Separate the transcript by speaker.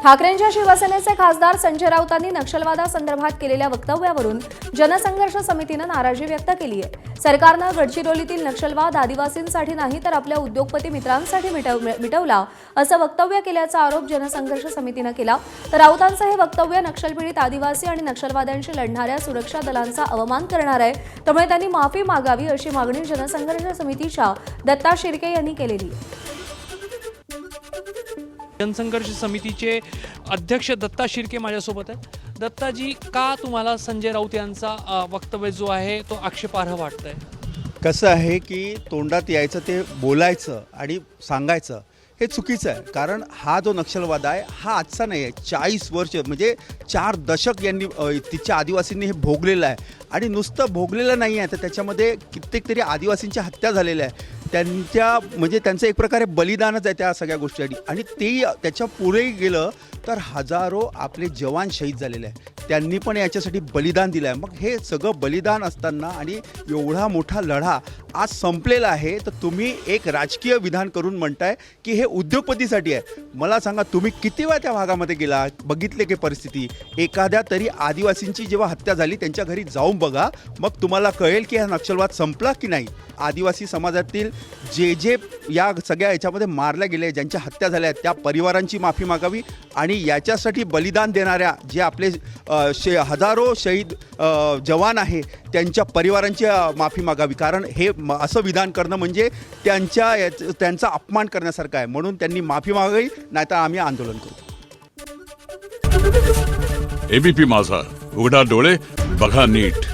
Speaker 1: ठाकरेंच्या शिवसेनेचे खासदार संजय राऊतांनी नक्षलवादासंदर्भात केलेल्या वक्तव्यावरून जनसंघर्ष समितीनं नाराजी व्यक्त केली आहे। सरकारनं गडचिरोलीतील नक्षलवाद आदिवासींसाठी नाही तर आपल्या उद्योगपती मित्रांसाठी मिटवला असं वक्तव्य केल्याचा आरोप जनसंघर्ष समितीनं केला। तर राऊतांचं हे वक्तव्य नक्षलपीडित आदिवासी आणि नक्षलवाद्यांशी लढणाऱ्या सुरक्षा दलांचा अवमान करणार आहे, त्यामुळे त्यांनी माफी मागावी अशी मागणी जनसंघर्ष समितीच्या दत्ता शिर्के यांनी केलेली आहे।
Speaker 2: जनसंघर्ष समितीचे अध्यक्ष दत्ता शिर्के माझ्यासोबत आहेत। दत्ताजी, का तुम्हाला संजय राऊत यांचा वक्तव्य जो आहे तो आक्षेपार्ह वाटतंय?
Speaker 3: कसं आहे की तोंडात यायचं ते बोलायचं आणि सांगायचं हे चुकीचं आहे। कारण हा जो नक्षलवाद आहे हा आजचा नाही आहे, 40 वर्ष म्हणजे 4 दशक यांनी तिच्या आदिवासींनी हे भोगलेलं आहे। आणि नुसतं भोगलेलं नाही आहे तर त्याच्यामध्ये कित्येक तरी आदिवासींच्या हत्या झालेल्या आहे। त्यांचं एक प्रकारे बलिदानच आहे त्या सगळ्या गोष्टी। आणि ते त्याच्या पुढे गेलं तर हजारो आपले जवान शहीद झालेले आहे, त्यांनी पण याच्यासाठी बलिदान दिलं आहे। मग हे सगळं बलिदान असताना आणि एवढा मोठा लढा आज संपलेला आहे तर तुम्ही एक राजकीय विधान करून म्हणताय की हे उद्योगपतीसाठी आहे। मला सांगा, तुम्ही किती वेळा त्या भागामध्ये गेला, बघितले की परिस्थिती? एखाद्या तरी आदिवासींची जेव्हा हत्या झाली त्यांच्या घरी जाऊन बघा, मग तुम्हाला कळेल की हा नक्षलवाद संपला की नाही। आदिवासी समाजातील जे या सगळ्या याच्यामध्ये मारल्या गेले, ज्यांच्या हत्या झाल्या त्या परिवारांची माफी मागावी आणि याच्यासाठी बलिदान देणाऱ्या जे आपले हजारो शहीद जवान आहे त्यांच्या परिवारांची माफी मागावी। कारण हे असं विधान करणं म्हणजे त्यांचा अपमान करण्यासारखं आहे। म्हणून त्यांनी माफी मागावी, नाहीतर आम्ही आंदोलन करू।
Speaker 4: एबीपी माझा, उघडा डोळे बघा नीट।